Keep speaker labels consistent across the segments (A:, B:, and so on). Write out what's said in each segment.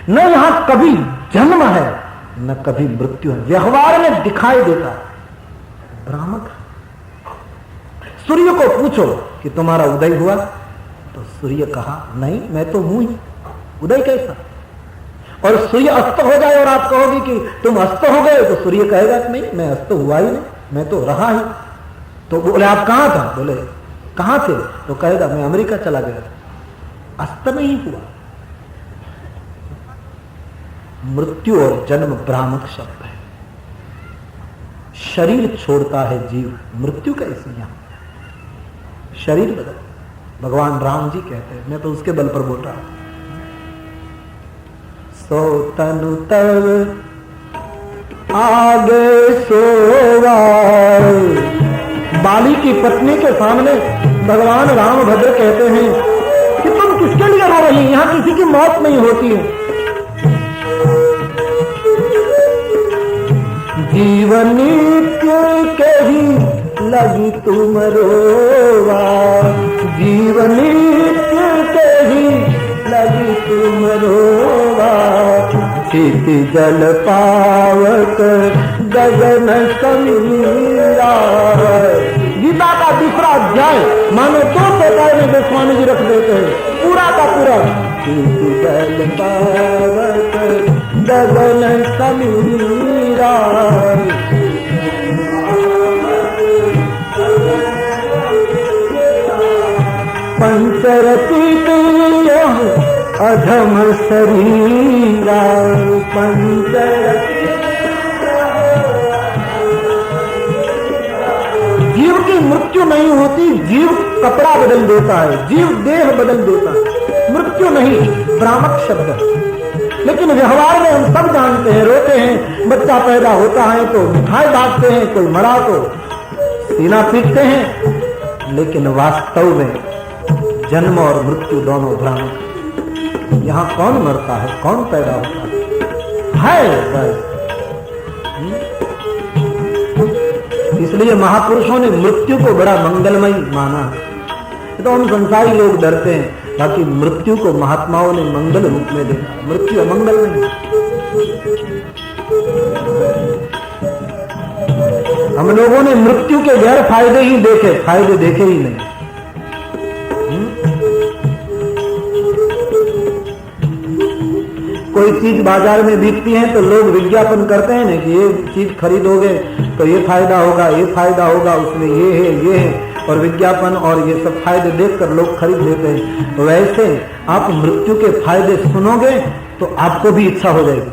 A: न यहां कभी जन्म है न कभी मृत्यु है, व्यवहार में दिखाई देता है। भ्रामक। सूर्य को पूछो कि तुम्हारा उदय हुआ, तो सूर्य कहा नहीं मैं तो हूं ही, उदय कैसा। और सूर्य अस्त हो जाए और आप कहोगे कि तुम अस्त हो गए, तो सूर्य कहेगा कि नहीं मैं अस्त हुआ ही नहीं, मैं तो रहा ही। तो बोले आप कहां था, बोले कहां थे, तो कहेगा मैं अमेरिका चला गया, अस्त नहीं हुआ। मृत्यु और जन्म भ्रामक शब्द है। शरीर छोड़ता है जीव, मृत्यु कैसी यहां, शरीर बदल। भगवान राम जी कहते हैं, मैं तो उसके बल पर बोल रहा हूं। सो तनु तब आगे सोवा। बाली की पत्नी के सामने भगवान रामभद्र कहते हैं कि तुम किसके लिए रो रही, यहां किसी की मौत नहीं होती है। जीवनी के ही लगी तुम रोवा, जीवनी के ही लगी तुम रोवा। चित जल पावक गगन समीरा। गीता का दूसरा अध्याय मानो 2 अध्याय में गोस्वामी जी रख देते हैं, पूरा का पूरा। चित जल पावक गगन समीरा। पंचरति अधम शरीरा। जीव की मृत्यु नहीं होती, जीव कपड़ा बदल देता है, जीव देह बदल देता है, मृत्यु नहीं, भ्रामक शब्द है। लेकिन व्यवहार में हम सब जानते हैं, रोते हैं, बच्चा पैदा होता है तो मिठाई बांटते हैं, कोई मरा तो सीना पीटते हैं, लेकिन वास्तव में जन्म और मृत्यु दोनों भ्रामक। यहां कौन मरता है, कौन पैदा होता है बस। इसलिए महापुरुषों ने मृत्यु को बड़ा मंगलमय माना। तो हम संसारी लोग डरते हैं, बाकी मृत्यु को महात्माओं ने मंगल रूप में देखा। मृत्यु अमंगल नहीं। हम लोगों ने मृत्यु के गैर फायदे ही देखे, फायदे देखे ही नहीं। कोई चीज बाजार में बिकती है तो लोग विज्ञापन करते हैं ना कि ये चीज खरीदोगे तो ये फायदा होगा, ये फायदा होगा, उसमें ये है, ये है, और विज्ञापन और ये सब फायदे देखकर लोग खरीद लेते हैं। तो वैसे आप मृत्यु के फायदे सुनोगे तो आपको भी इच्छा हो जाएगी,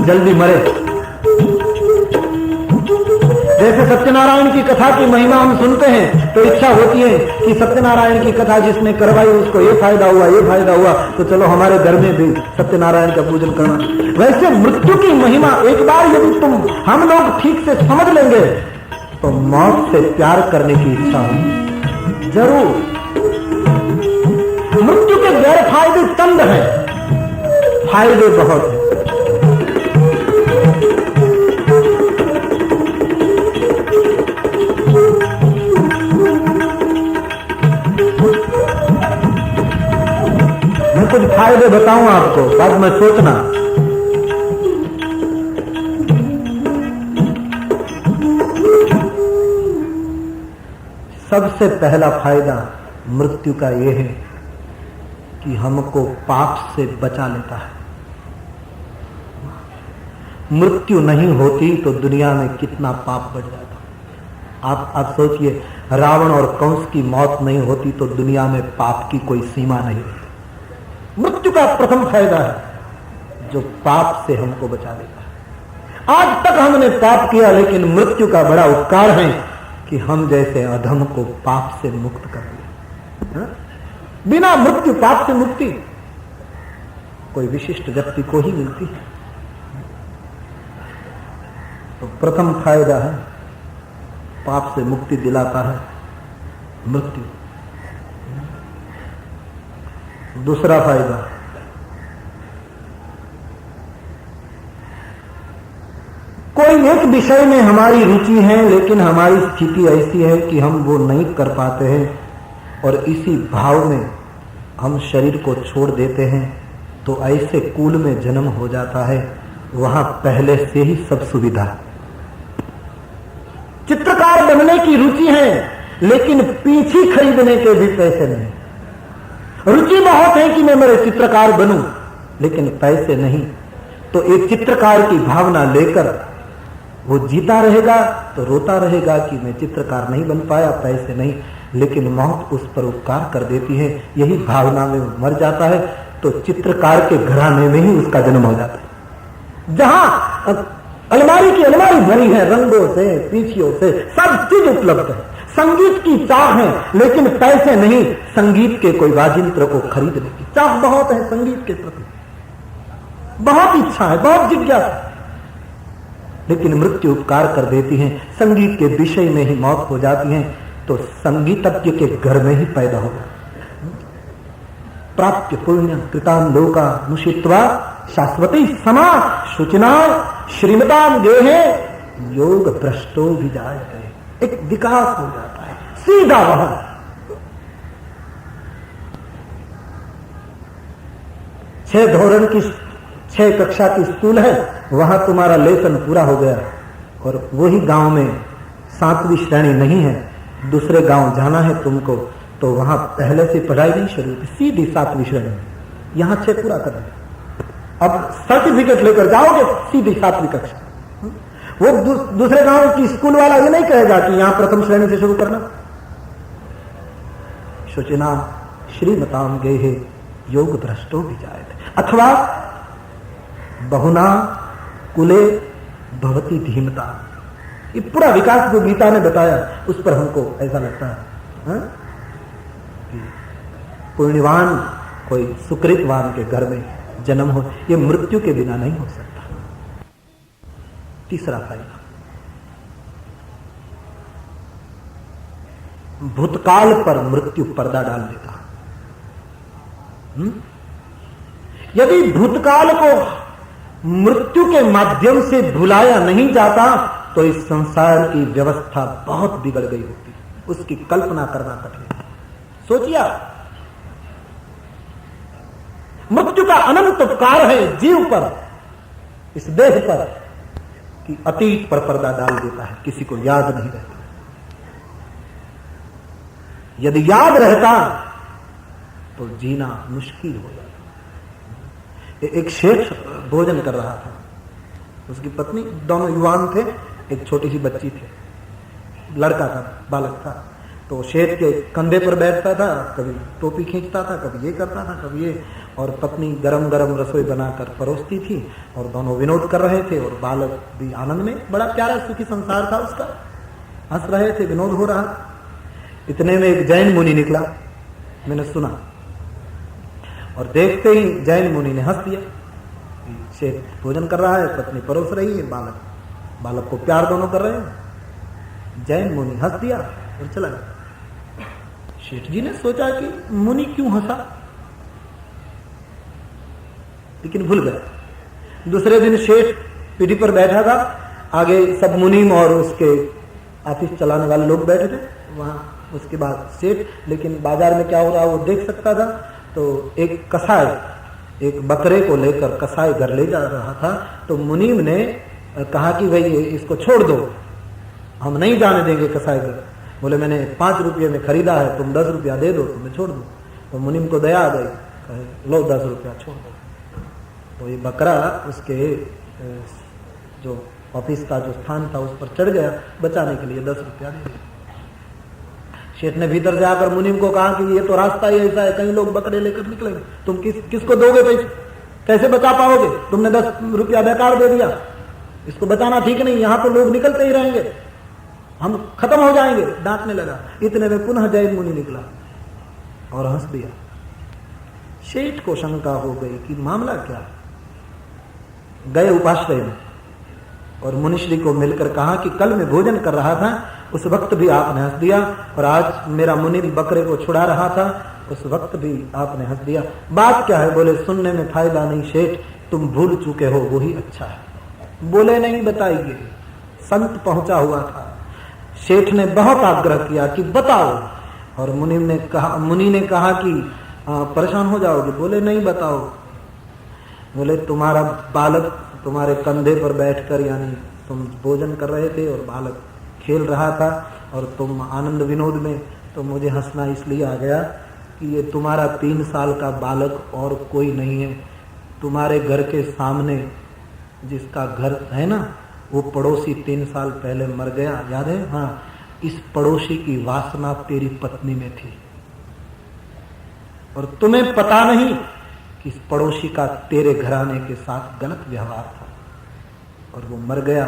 A: जल्दी मरे। जैसे सत्यनारायण की कथा की महिमा हम सुनते हैं तो इच्छा होती है कि सत्यनारायण की कथा जिसने करवाई उसको ये फायदा हुआ, ये फायदा हुआ, तो चलो हमारे घर में भी सत्यनारायण का पूजन करना। वैसे मृत्यु की महिमा एक बार यदि हम लोग ठीक से समझ लेंगे तो मौत से प्यार करने की इच्छा होगी जरूर। मृत्यु के गैर फायदे चंद हैं, फायदे बहुत हैं। कुछ फायदे बताऊं आपको, बाद में सोचना। सबसे पहला फायदा मृत्यु का यह है कि हमको पाप से बचा लेता है। मृत्यु नहीं होती तो दुनिया में कितना पाप बढ़ जाता। आप सोचिए, रावण और कंस की मौत नहीं होती तो दुनिया में पाप की कोई सीमा नहीं। मृत्यु का प्रथम फायदा है जो पाप से हमको बचा देता है। आज तक हमने पाप किया, लेकिन मृत्यु का बड़ा उपकार है कि हम जैसे अधम को पाप से मुक्त कर दिया। बिना मृत्यु पाप से मुक्ति कोई विशिष्ट व्यक्ति को ही मिलती है। तो प्रथम फायदा है, पाप से मुक्ति दिलाता है मृत्यु। दूसरा फायदा, कोई एक विषय में हमारी रुचि है लेकिन हमारी स्थिति ऐसी है कि हम वो नहीं कर पाते हैं, और इसी भाव में हम शरीर को छोड़ देते हैं तो ऐसे कुल में जन्म हो जाता है, वहां पहले से ही सब सुविधा। चित्रकार बनने की रुचि है, लेकिन पीछे खरीदने के भी पैसे नहीं। रुचि बहुत है कि मैं मेरे चित्रकार बनूं, लेकिन पैसे नहीं। तो एक चित्रकार की भावना लेकर वो जीता रहेगा तो रोता रहेगा कि मैं चित्रकार नहीं बन पाया, पैसे नहीं। लेकिन मौत उस पर उपकार कर देती है, यही भावना में मर जाता है, तो चित्रकार के घराने में ही उसका जन्म हो जाता है। जहां अलमारी की अलमारी भरी है, रंगों से, पीछियों से, सब चीज उपलब्ध है। संगीत की चाह है, लेकिन पैसे नहीं संगीत के कोई वाजिंत्र को खरीदने की। चाह बहुत है संगीत के प्रति, बहुत इच्छा है, बहुत जिज्ञासा, लेकिन मृत्यु उपकार कर देती है। संगीत के विषय में ही मौत हो जाती है, तो संगीतज्ञ के घर में ही पैदा होगा। प्राप्य पुण्य कृतान लोका मुषित्वा शाश्वती समा शुचिना श्रीमताम गेहे योग भ्रष्टो भी जाए। एक विकास हो जाता है सीधा वहां। छह कक्षा की स्कूल है, वहां तुम्हारा लेसन पूरा हो गया, और वही गांव में 7वीं श्रेणी नहीं है, दूसरे गांव जाना है तुमको, तो वहां पहले से पढ़ाई नहीं शुरू की, सीधी 7वीं श्रेणी। यहां 6 पूरा कर लिया, अब सर्टिफिकेट लेकर जाओगे सीधी 7वीं कक्षा। वो दूसरे गांव की स्कूल वाला ये नहीं कहेगा कि यहां प्रथम श्रेणी से शुरू करना। शुचिना श्रीमताम गेहे योग भ्रष्टो भी जाए, अथवा बहुना कुले भवती धीमता। ये पूरा विकास जो गीता ने बताया, उस पर हमको ऐसा लगता है कि पुण्यवान कोई सुकृतवान के घर में जन्म हो, ये मृत्यु के बिना नहीं हो सकता। तीसरा फायदा, भूतकाल पर मृत्यु पर्दा डाल देता। यदि भूतकाल को मृत्यु के माध्यम से भुलाया नहीं जाता तो इस संसार की व्यवस्था बहुत बिगड़ गई होती, उसकी कल्पना करना कठिन है। सोचिए, मृत्यु का अनंत उपकार है जीव पर, इस देह पर, कि अतीत पर पर्दा डाल देता है, किसी को याद नहीं रहता। यदि याद रहता तो जीना मुश्किल हो जाता। एक शेठ भोजन कर रहा था, उसकी पत्नी, दोनों युवान थे, एक छोटी सी बच्ची थी, लड़का था, बालक था। तो शेठ के कंधे पर बैठता था, कभी टोपी खींचता था, कभी ये करता था, कभी ये, और पत्नी गरम गरम रसोई बनाकर परोसती थी, और दोनों विनोद कर रहे थे, और बालक भी आनंद में, बड़ा प्यारा सुखी संसार था उसका, हंस रहे थे, विनोद हो रहा। इतने में एक जैन मुनि निकला, मैंने सुना, और देखते ही जैन मुनि ने हंस दिया। शेठ भोजन कर रहा है, पत्नी परोस रही है, बालक को प्यार दोनों कर रहे हैं। जैन मुनि हंस दिया और चला गया। शेठ जी ने सोचा कि मुनि क्यों हंसा, लेकिन भूल गया। दूसरे दिन शेठ पीढ़ी पर बैठा था, आगे सब मुनीम और उसके ऑफिस चलाने वाले लोग बैठे थे वहां। उसके बाद सेठ, लेकिन बाजार में क्या हो रहा वो देख सकता था। तो एक कसाई एक बकरे को लेकर कसाई घर ले जा रहा था, तो मुनीम ने कहा कि भाई इसको छोड़ दो, हम नहीं जाने देंगे कसाई घर। बोले मैंने 5 रुपये में खरीदा है, तुम 10 रुपया दे दो तो मैं छोड़ दूं। तो मुनीम को दया आ गई, कहे लो 10 रुपया छोड़ दो। तो ये बकरा उसके जो ऑफिस का जो स्थान था उस पर चढ़ गया, बचाने के लिए 10 रुपया दे दिया। शेठ ने भीतर जाकर मुनीम को कहा कि ये तो रास्ता ही ऐसा है, कई लोग बकरे लेकर निकलेंगे, तुम किसको दोगे पैसे, कैसे बचा पाओगे, तुमने 10 रुपया बेकार दे दिया, इसको बचाना ठीक नहीं, यहां तो लोग निकलते ही रहेंगे, हम खत्म हो जाएंगे। डांटने लगा। इतने में पुनः जैन मुनि निकला और हंस दिया। शेठ को शंका हो गई कि मामला क्या। गए उपाश्रय में और मुनिश्री को मिलकर कहा कि कल मैं भोजन कर रहा था, उस वक्त भी आपने हंस दिया, और आज मेरा मुनि बकरे को छुड़ा रहा था, उस वक्त भी आपने हंस दिया। बात क्या है? बोले सुनने में फायदा नहीं शेठ, तुम भूल चुके हो वही अच्छा है। बोले नहीं बताइए। संत पहुंचा हुआ था। शेठ ने बहुत आग्रह किया कि बताओ और मुनि ने कहा कि परेशान हो जाओगे? बोले नहीं, बताओ। बोले तुम्हारा बालक तुम्हारे कंधे पर बैठकर, यानी तुम भोजन कर रहे थे और बालक खेल रहा था और तुम आनंद विनोद में, तो मुझे हंसना इसलिए आ गया कि ये तुम्हारा 3 साल का बालक और कोई नहीं है। तुम्हारे घर के सामने जिसका घर है ना, वो पड़ोसी 3 साल पहले मर गया, याद है? हाँ, इस पड़ोसी की वासना तेरी पत्नी में थी और तुम्हें पता नहीं कि इस पड़ोसी का तेरे घराने के साथ गलत व्यवहार था और वो मर गया,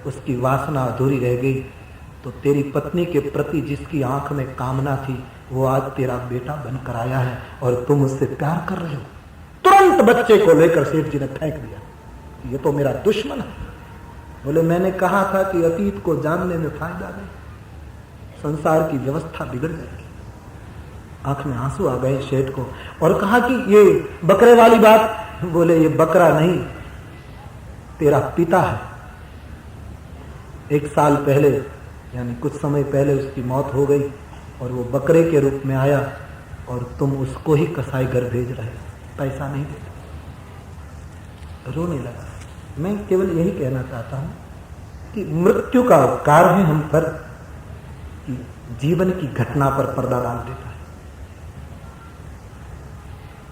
A: उसकी वासना अधूरी रह गई। तो तेरी पत्नी के प्रति जिसकी आंख में कामना थी, वो आज तेरा बेटा बनकर आया है और तुम उससे प्यार कर रहे हो। तुरंत बच्चे को लेकर सेठ जी ने फेंक दिया, ये तो मेरा दुश्मन है। बोले मैंने कहा था कि अतीत को जानने में फायदा नहीं, संसार की व्यवस्था बिगड़ जाएगी। आंख में आंसू आ गए सेठ को और कहा कि ये बकरे वाली बात। बोले ये बकरा नहीं, तेरा पिता है। 1 साल पहले, यानी कुछ समय पहले उसकी मौत हो गई और वो बकरे के रूप में आया और तुम उसको ही कसाई घर भेज रहे, पैसा नहीं देते। रोने लगा। मैं केवल यही कहना चाहता हूं कि मृत्यु का उपकार है हम पर कि जीवन की घटना पर पर्दा डाल देता है।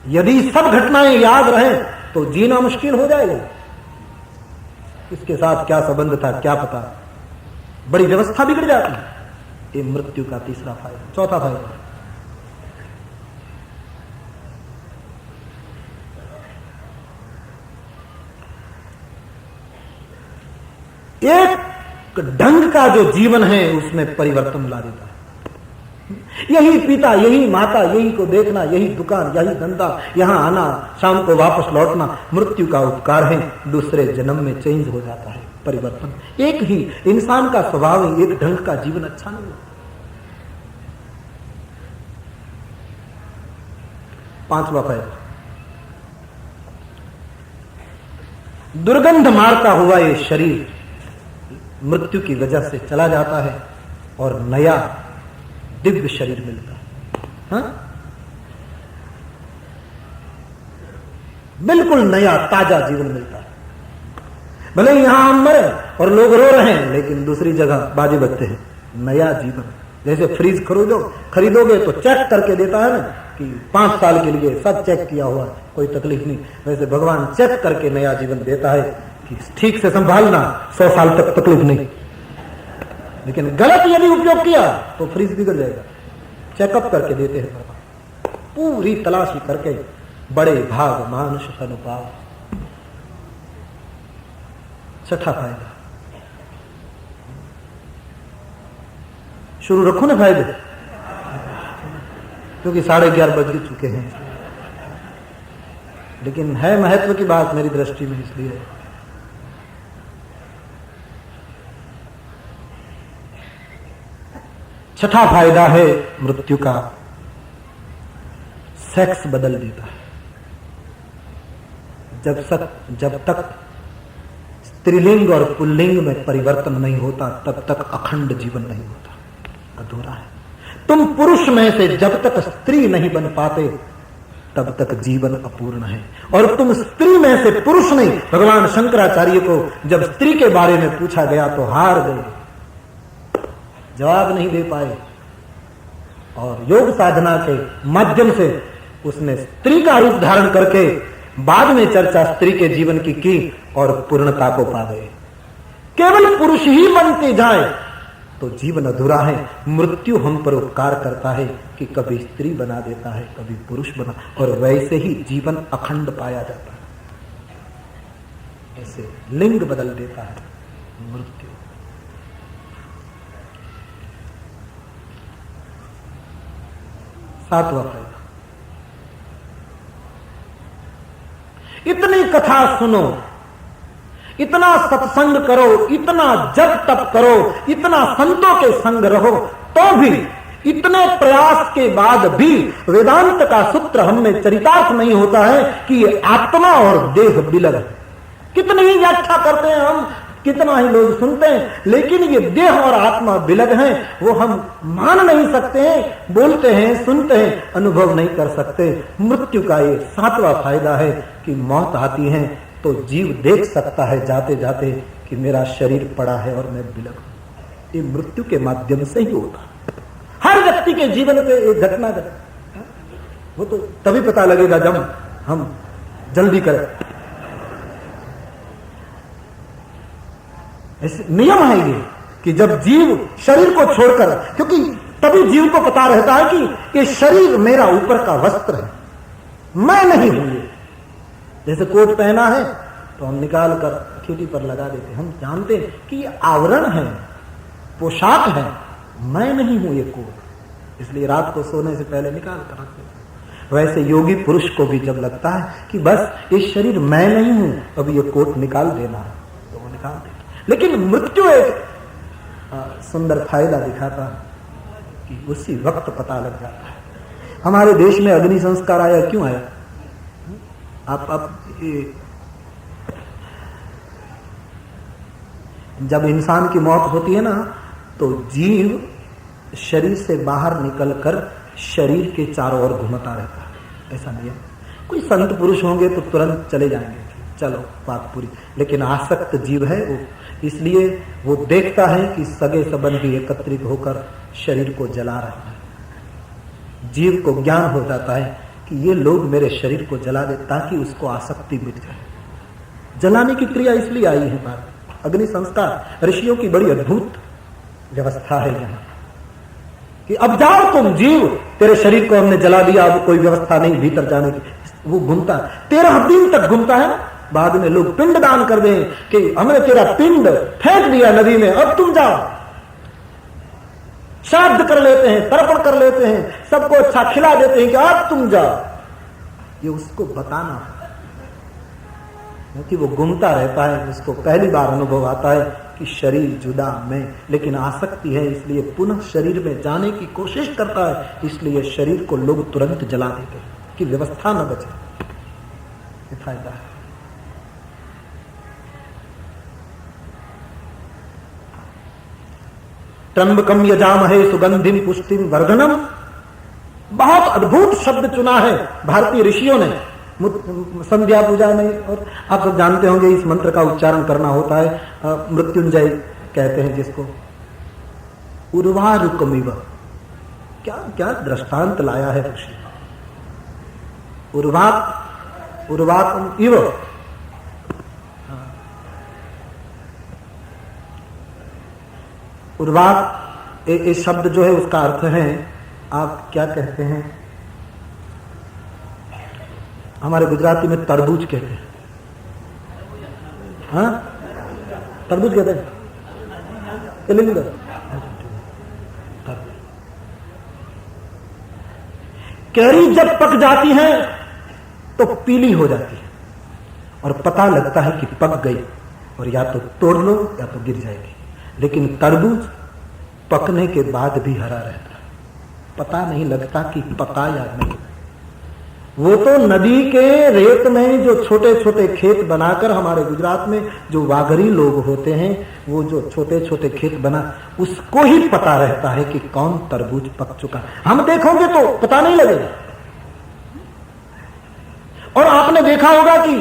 A: यदि सब घटनाएं याद रहें तो जीना मुश्किल हो जाएगा। किसके साथ क्या संबंध था क्या पता, बड़ी व्यवस्था बिगड़ जाती है। ये मृत्यु का तीसरा फायदा। चौथा फायदा, एक ढंग का जो जीवन है उसमें परिवर्तन ला देता है। यही पिता, यही माता, यही को देखना, यही दुकान, यही धंधा, यहां आना, शाम को वापस लौटना, मृत्यु का उपकार है। दूसरे जन्म में चेंज हो जाता है, परिवर्तन। एक ही इंसान का स्वभाव है, एक ढंग का जीवन अच्छा नहीं है। 5वां फायदा, दुर्गंध मारता हुआ ये शरीर मृत्यु की वजह से चला जाता है और नया दिव्य शरीर मिलता है। हाँ? बिल्कुल नया ताजा जीवन मिलता है। भले यहां हम मरे और लोग रो रहे हैं, लेकिन दूसरी जगह बाजे बजते हैं। नया जीवन, जैसे फ्रिज खरीदोगे तो चेक करके देता है ना कि 5 साल के लिए सब चेक किया हुआ, कोई तकलीफ नहीं। वैसे भगवान चेक करके नया जीवन देता है कि ठीक से संभालना, 100 साल तक तकलीफ नहीं। लेकिन गलत यदि उपयोग किया तो फ्रिज बिगड़ जाएगा। चेकअप करके देते हैं भगवान, पूरी तलाशी करके। बड़े भाग मानुष अनुभाव। 6ठा फायदा, शुरू रखो ना फायदे, क्योंकि 11:30 बज चुके हैं। लेकिन है महत्व की बात मेरी दृष्टि में, इसलिए 6ठा फायदा है मृत्यु का, सेक्स बदल देता है। जब तक स्त्रीलिंग और पुल्लिंग में परिवर्तन नहीं होता, तब तक अखंड जीवन नहीं होता, अधूरा है। तुम पुरुष में से जब तक स्त्री नहीं बन पाते, तब तक जीवन अपूर्ण है। और तुम स्त्री में से पुरुष नहीं। भगवान शंकराचार्य को जब स्त्री के बारे में पूछा गया तो हार गए, जवाब नहीं दे पाए। और योग साधना के माध्यम से उसने स्त्री का रूप धारण करके बाद में चर्चा स्त्री के जीवन की और पूर्णता को पा गए। केवल पुरुष ही बनते जाए तो जीवन अधूरा है। मृत्यु हम पर उपकार करता है कि कभी स्त्री बना देता है, कभी पुरुष बना, और वैसे ही जीवन अखंड पाया जाता है। ऐसे लिंग बदल देता है मृत्यु। 7वां फायदा, इतनी कथा सुनो, इतना सत्संग करो, इतना जप तप करो, इतना संतों के संग रहो, तो भी इतने प्रयास के बाद भी वेदांत का सूत्र हम में चरितार्थ नहीं होता है कि ये आत्मा और देह बिलग है। कितनी ही व्याख्या करते हैं हम कितना ही लोग सुनते हैं, लेकिन ये देह और आत्मा विलग हैं, वो हम मान नहीं सकते हैं, बोलते हैं, सुनते हैं, अनुभव नहीं कर सकते। मृत्यु का ये 7वां फायदा है कि मौत आती है तो जीव देख सकता है जाते जाते कि मेरा शरीर पड़ा है और मैं विलग हूं। ये मृत्यु के माध्यम से ही होता है। हर व्यक्ति के जीवन पे एक घटना घटे, वो तो तभी पता लगेगा जब हम जल्दी करें। ऐसे नियम है ये कि जब जीव शरीर को छोड़कर, क्योंकि तभी जीव को पता रहता है कि ये शरीर मेरा ऊपर का वस्त्र है, मैं नहीं हूं ये। जैसे कोट पहना है तो हम निकाल कर खिड़की पर लगा देते, हम जानते हैं कि ये आवरण है, पोशाक है, मैं नहीं हूं ये कोट, इसलिए रात को सोने से पहले निकाल कर रखते। वैसे योगी पुरुष को भी जब लगता है कि बस ये शरीर मैं नहीं हूं, अब ये कोट निकाल देना है तो वो निकाल देता। लेकिन मृत्यु एक सुंदर फायदा दिखाता है कि उसी वक्त पता लग जाता है। हमारे देश में अग्नि संस्कार आया, क्यों आया? आप जब इंसान की मौत होती है ना, तो जीव शरीर से बाहर निकलकर शरीर के चारों ओर घूमता रहता है। ऐसा नहीं है, कोई संत पुरुष होंगे तो तुरंत चले जाएंगे, चलो बात पूरी। लेकिन आसक्त जीव है वो, इसलिए वो देखता है कि सगे संबंधी एकत्रित होकर शरीर को जला रहे हैं। जीव को ज्ञान हो जाता है कि ये लोग मेरे शरीर को जला दे ताकि उसको आसक्ति मिट जाए। जलाने की क्रिया इसलिए आई है बात। अग्नि संस्कार ऋषियों की बड़ी अद्भुत व्यवस्था है यहाँ कि अब जाओ तुम जीव, तेरे शरीर को हमने जला दिया, अब कोई व्यवस्था नहीं भीतर जाने की। वो घूमता 13 दिन तक घूमता है। बाद में लोग पिंड दान कर दें कि हमने तेरा पिंड फेंक दिया नदी में, अब तुम जाओ। श्राद्ध कर लेते हैं, तर्पण कर लेते हैं, सबको अच्छा खिला देते हैं कि अब तुम जाओ। ये उसको बताना, क्योंकि वो घूमता रहता है, उसको पहली बार अनुभव आता है कि शरीर जुदा मैं, लेकिन आसक्ति है इसलिए पुनः शरीर में जाने की कोशिश करता है। इसलिए शरीर को लोग तुरंत जला देते हैं कि व्यवस्था न बचे। ये फायदा है। त्र्यंबकम यजामहे सुगंधिम पुष्टिम वर्धनम, बहुत अद्भुत शब्द चुना है भारतीय ऋषियों ने संध्या पूजा में। और आप सब जानते होंगे इस मंत्र का उच्चारण करना होता है, मृत्युंजय कहते हैं जिसको। उर्वारुकमिव, क्या क्या दृष्टांत लाया है ऋषि। उर्वाकम इव, उर्वाक ये शब्द जो है उसका अर्थ है, आप क्या कहते हैं, हमारे गुजराती में तरबूज कहते हैं। हाँ, तरबूज कहते हैं। कैरी जब पक जाती है तो पीली हो जाती है और पता लगता है कि पक गई, और या तो तोड़ लो या तो गिर जाएगी। लेकिन तरबूज पकने के बाद भी हरा रहता है, पता नहीं लगता कि पका या नहीं। वो तो नदी के रेत में जो छोटे छोटे खेत बनाकर, हमारे गुजरात में जो वाघरी लोग होते हैं, वो जो छोटे छोटे खेत बना, उसको ही पता रहता है कि कौन तरबूज पक चुका। हम देखोगे तो पता नहीं लगेगा। और आपने देखा होगा कि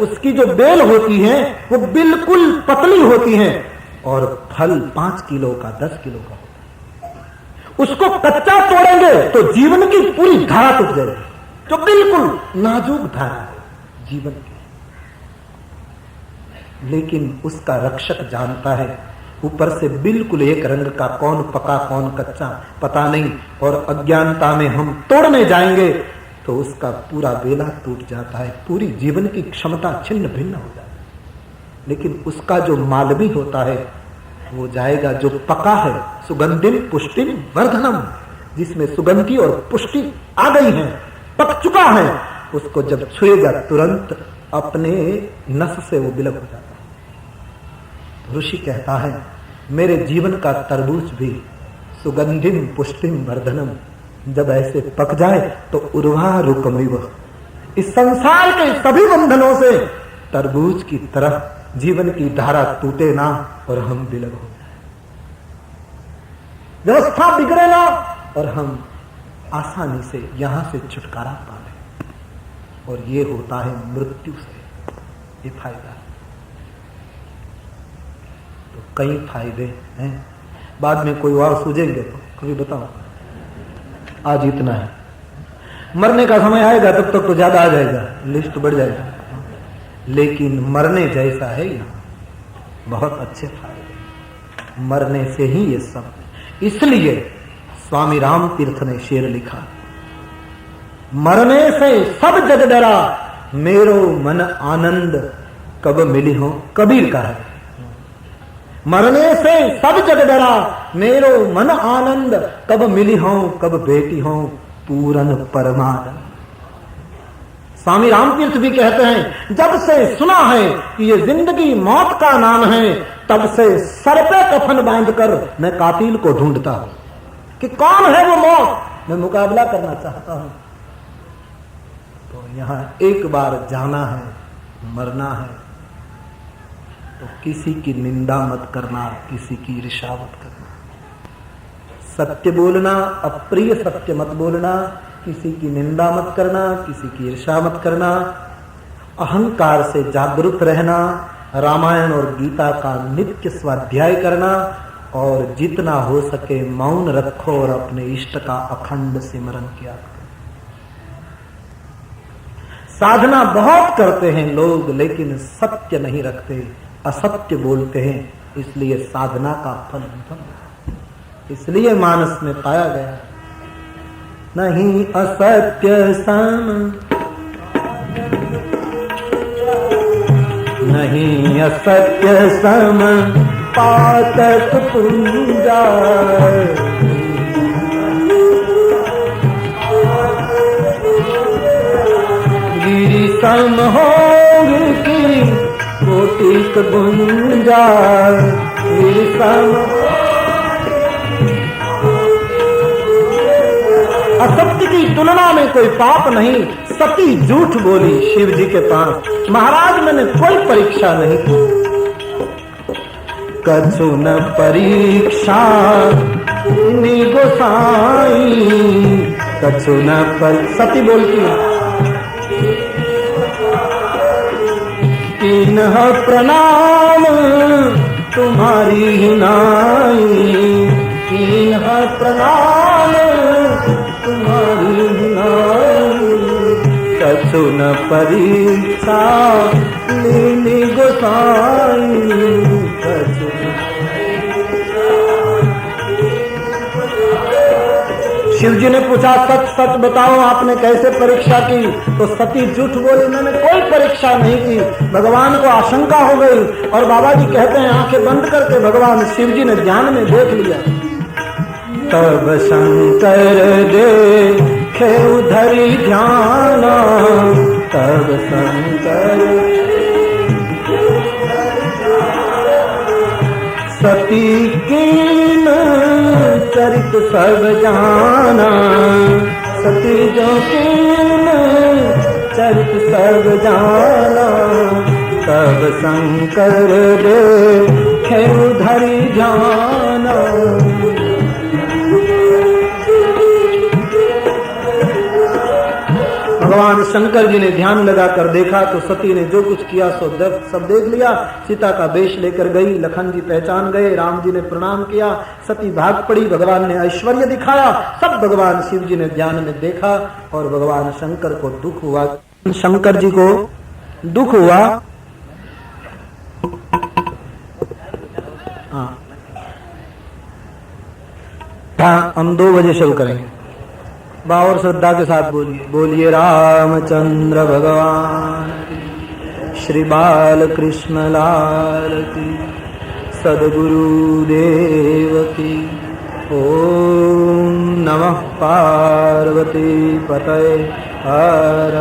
A: उसकी जो बेल होती है वो बिल्कुल पतली होती है, और फल 5 किलो का 10 किलो का होता है। उसको कच्चा तोड़ेंगे तो जीवन की पूरी धारा टूट जाएगी, जो बिल्कुल नाजुक धारा है जीवन की। लेकिन उसका रक्षक जानता है ऊपर से बिल्कुल एक रंग का, कौन पका कौन कच्चा पता नहीं, और अज्ञानता में हम तोड़ने जाएंगे तो उसका पूरा बेला टूट जाता है, पूरी जीवन की क्षमता छिन्न भिन्न हो जाती है। लेकिन उसका जो मालवी होता है वो जाएगा जो पका है, सुगंधिम पुष्टिम वर्धनम, जिसमें सुगंधि और पुष्टि आ गई है, पक चुका है, उसको जब छुएगा तुरंत अपने नस से वो विलग हो जाता है। ऋषि कहता है मेरे जीवन का तरबूज भी सुगंधिम पुष्टिम वर्धनम जब ऐसे पक जाए तो उर्वा रुकमिव, इस संसार के सभी बंधनों से तरबूज की तरह जीवन की धारा टूटे ना और हम विलग हो जाए, व्यवस्था बिगड़े ना और हम आसानी से यहां से छुटकारा पा लें। और ये होता है मृत्यु से, ये फायदा है। तो कई फायदे हैं, बाद में कोई और सूझेंगे तो कभी बताओ। आज इतना है, मरने का समय आएगा तब तक तो ज्यादा आ जाएगा, लिस्ट बढ़ जाएगा, लेकिन मरने जैसा है यहां बहुत अच्छे फायदे, मरने से ही ये सब। इसलिए स्वामी राम तीर्थ ने शेर लिखा, मरने से सब जग डरा मेरो मन आनंद कब मिली हो। कबीर का है, मरने से सब जग डरा मेरो मन आनंद कब मिली हो, कब बेटी हो पूरन परमानंद। स्वामी रामतीर्थ भी कहते हैं, जब से सुना है कि ये जिंदगी मौत का नाम है, तब से सर पे कफन बांधकर मैं कातिल को ढूंढता हूं कि कौन है वो मौत, मैं मुकाबला करना चाहता हूं। तो यहां एक बार जाना है, मरना है, तो किसी की निंदा मत करना, किसी की ईर्ष्या मत करना, सत्य बोलना, अप्रिय सत्य मत बोलना, किसी की निंदा मत करना, किसी की ईर्ष्या मत करना, अहंकार से जागरूक रहना, रामायण और गीता का नित्य स्वाध्याय करना, और जितना हो सके मौन रखो और अपने इष्ट का अखंड सिमरन किया करो। साधना बहुत करते हैं लोग, लेकिन सत्य नहीं रखते, असत्य बोलते हैं, इसलिए साधना का फल नहीं। इसलिए मानस में पाया गया, नहीं असत्य सम, नहीं असत्य सम पातक पूजा, गिरि सम होंगे की कोटिक गुंजा, गिरि सम। असत्य की तुलना में कोई पाप नहीं, सती झूठ बोली शिव जी के पास, महाराज मैंने कोई परीक्षा नहीं की। कछु न परीक्षा गोसाई, कछु न पर सती बोलती है, तीनह प्रणाम तुम्हारी ही नाई, तीनह प्रणाम तुम्हारी ही नाई, कछु न परीक्षा लीली गोसाई, कछु। शिव जी ने पूछा, सच सच बताओ आपने कैसे परीक्षा की? तो सती झूठ बोली, मैंने कोई परीक्षा नहीं की। भगवान को आशंका हो गई, और बाबा जी कहते हैं आंखें बंद करके भगवान शिव जी ने ध्यान में देख लिया। तब शंकर देखे उधरी ध्यान, तब शंकर सती कीन चरित सब जाना, सती जो कीन चरित सब जाना, तब शंकर देखे उधरी ध्यान। भगवान शंकर जी ने ध्यान लगाकर देखा तो सती ने जो कुछ किया सो सब देख लिया। सीता का वेश लेकर गई, लखन जी पहचान गए, राम जी ने प्रणाम किया, सती भाग पड़ी, भगवान ने ऐश्वर्य दिखाया, सब भगवान शिव जी ने ध्यान में देखा। और भगवान शंकर को दुख हुआ, शंकर जी को दुख हुआ। हाँ, हम 2 बजे शुरू करेंगे। और श्रद्धा के साथ बोलिए, बोलिए रामचंद्र भगवान की, श्री बाल कृष्ण लाल की, सद्गुरु देव की। ओम नमः पार्वती पतये हर